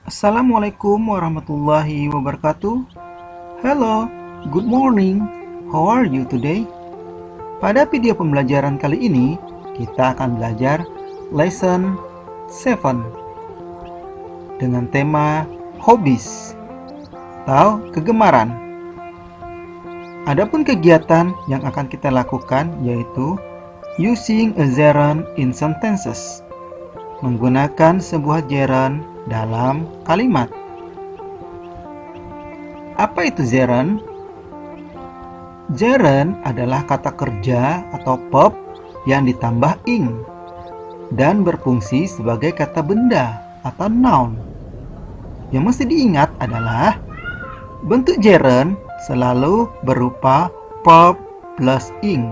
Assalamualaikum warahmatullahi wabarakatuh. Hello, good morning. How are you today? Pada video pembelajaran kali ini, kita akan belajar lesson 7 dengan tema hobbies atau kegemaran. Adapun kegiatan yang akan kita lakukan yaitu using a gerund in sentences, menggunakan sebuah gerund dalam kalimat. Apa itu gerund? Gerund adalah kata kerja atau verb yang ditambah ing dan berfungsi sebagai kata benda atau noun. Yang mesti diingat adalah bentuk gerund selalu berupa verb plus ing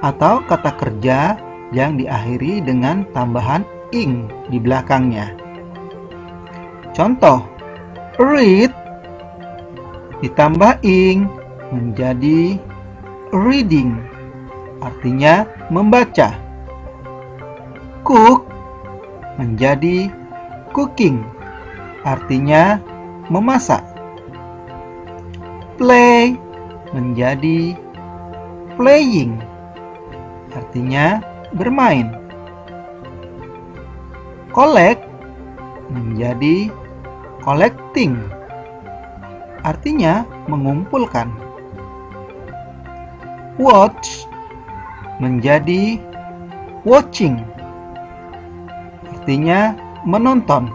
atau kata kerja yang diakhiri dengan tambahan ing di belakangnya. Contoh, read ditambah ing menjadi reading, artinya membaca. Cook menjadi cooking, artinya memasak. Play menjadi playing, artinya bermain. Collect menjadi collecting, artinya mengumpulkan. Watch menjadi watching, artinya menonton.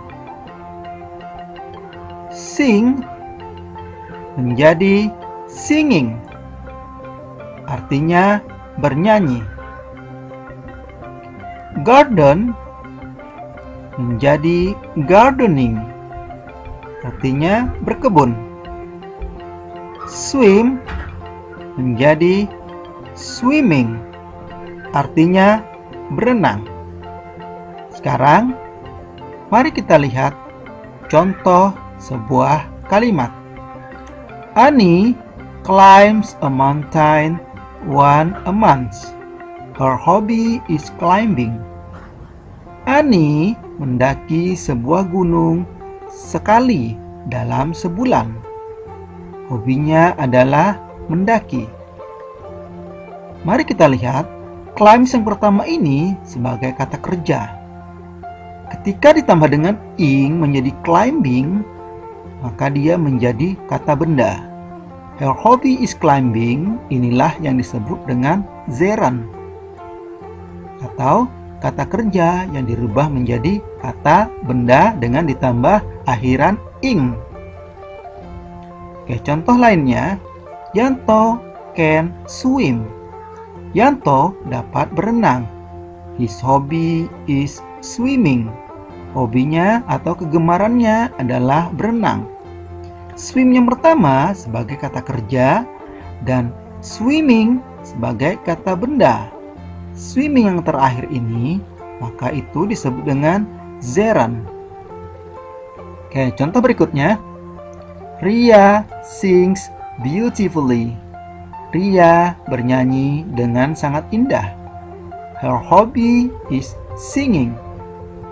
Sing menjadi singing, artinya bernyanyi. Garden menjadi gardening, artinya berkebun. Swim menjadi swimming, artinya berenang. Sekarang, mari kita lihat contoh sebuah kalimat. Annie climbs a mountain once a month. Her hobby is climbing. Annie mendaki sebuah gunung sekali dalam sebulan. Hobinya adalah mendaki. Mari kita lihat climbs yang pertama ini sebagai kata kerja. Ketika ditambah dengan ing menjadi climbing, maka dia menjadi kata benda. Her hobby is climbing, inilah yang disebut dengan gerund atau kata kerja yang dirubah menjadi kata benda dengan ditambah akhiran ing. Oke, contoh lainnya, Yanto can swim. Yanto dapat berenang. His hobby is swimming. Hobinya atau kegemarannya adalah berenang. Swim yang pertama sebagai kata kerja dan swimming sebagai kata benda. Swimming yang terakhir ini, maka itu disebut dengan gerund. Oke, contoh berikutnya. Ria sings beautifully. Ria bernyanyi dengan sangat indah. Her hobby is singing.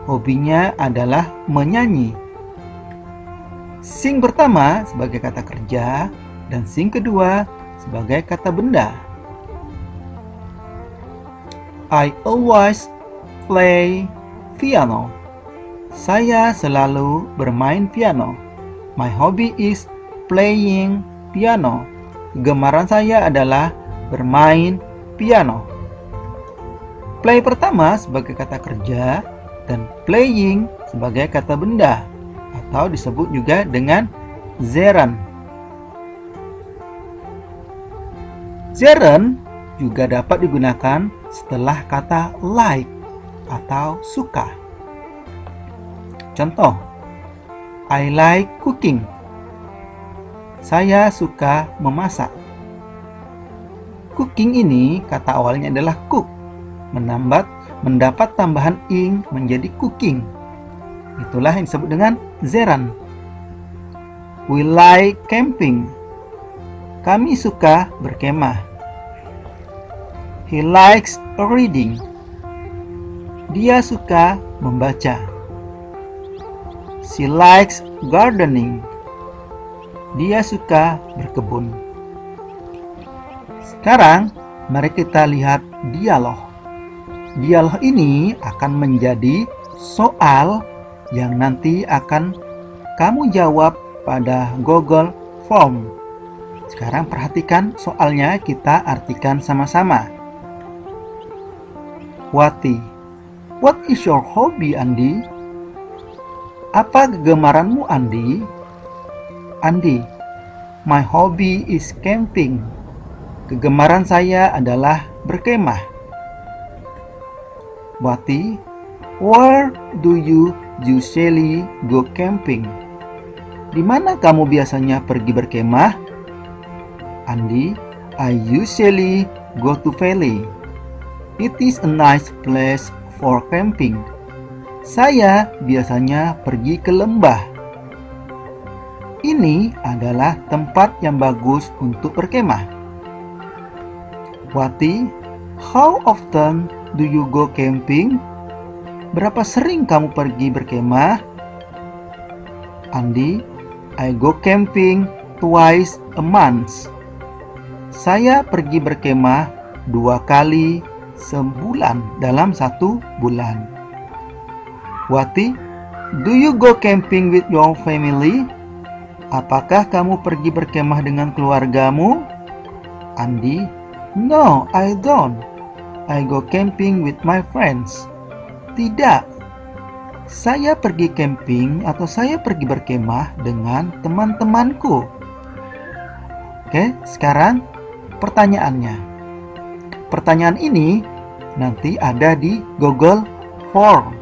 Hobinya adalah menyanyi. Sing pertama sebagai kata kerja dan sing kedua sebagai kata benda. I always play piano. Saya selalu bermain piano. My hobby is playing piano. Kegemaran saya adalah bermain piano. Play pertama sebagai kata kerja dan playing sebagai kata benda atau disebut juga dengan gerund. Gerund juga dapat digunakan setelah kata like atau suka. Contoh, I like cooking. Saya suka memasak. Cooking ini kata awalnya adalah cook, mendapat tambahan ing menjadi cooking. Itulah yang disebut dengan gerund. We like camping. Kami suka berkemah. He likes reading. Dia suka membaca. She likes gardening. Dia suka berkebun. Sekarang, mari kita lihat dialog. Dialog ini akan menjadi soal yang nanti akan kamu jawab pada Google Form. Sekarang perhatikan soalnya, kita artikan sama-sama. Wati, what is your hobby, Andi? Apa kegemaranmu, Andi? Andi, my hobby is camping. Kegemaran saya adalah berkemah. Wati, where do you usually go camping? Di mana kamu biasanya pergi berkemah? Andi, I usually go to valley. It is a nice place for camping. Saya biasanya pergi ke lembah. Ini adalah tempat yang bagus untuk berkemah. Wati, how often do you go camping? Berapa sering kamu pergi berkemah? Andi, I go camping twice a month. Saya pergi berkemah 2 kali sebulan dalam 1 bulan. Wati, do you go camping with your family? Apakah kamu pergi berkemah dengan keluargamu? Andi, no, I don't. I go camping with my friends. Tidak, saya pergi camping atau saya pergi berkemah dengan teman-temanku. Oke, sekarang pertanyaannya. Pertanyaan ini nanti ada di Google Form.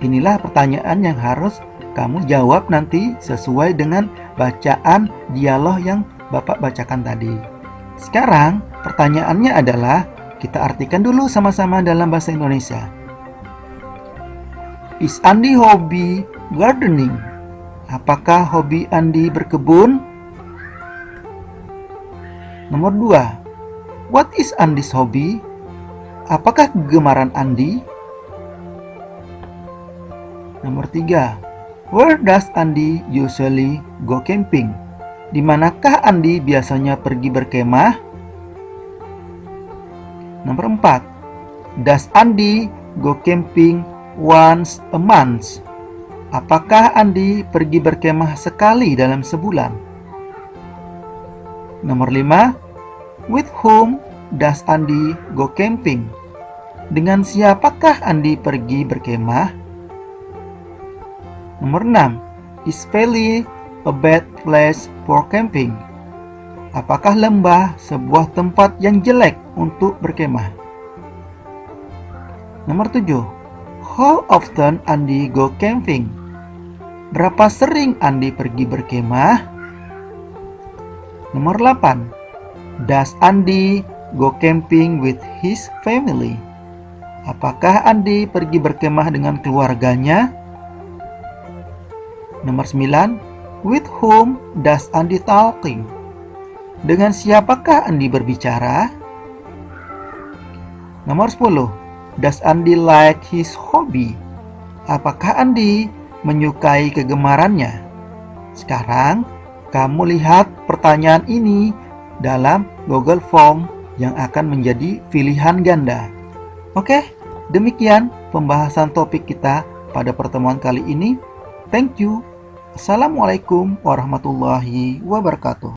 Inilah pertanyaan yang harus kamu jawab nanti sesuai dengan bacaan dialog yang Bapak bacakan tadi. Sekarang pertanyaannya adalah, kita artikan dulu sama-sama dalam bahasa Indonesia. Is Andi hobi gardening? Apakah hobi Andi berkebun? Nomor 2. What is Andi's hobby? Apakah kegemaran Andi? Nomor 3. Where does Andi usually go camping? Di manakah Andi biasanya pergi berkemah? Nomor 4. Does Andi go camping once a month? Apakah Andi pergi berkemah sekali dalam sebulan? Nomor 5. With whom does Andi go camping? Dengan siapakah Andi pergi berkemah? Nomor 6. Is valley a bad place for camping? Apakah lembah sebuah tempat yang jelek untuk berkemah? Nomor 7. How often Andi go camping? Berapa sering Andi pergi berkemah? Nomor 8. Does Andi go camping with his family? Apakah Andi pergi berkemah dengan keluarganya? Nomor 9. With whom does Andi talking? Dengan siapakah Andi berbicara? Nomor 10. Does Andi like his hobby? Apakah Andi menyukai kegemarannya? Sekarang, kamu lihat pertanyaan ini dalam Google Form yang akan menjadi pilihan ganda. Oke, demikian pembahasan topik kita pada pertemuan kali ini. Thank you. Assalamualaikum warahmatullahi wabarakatuh.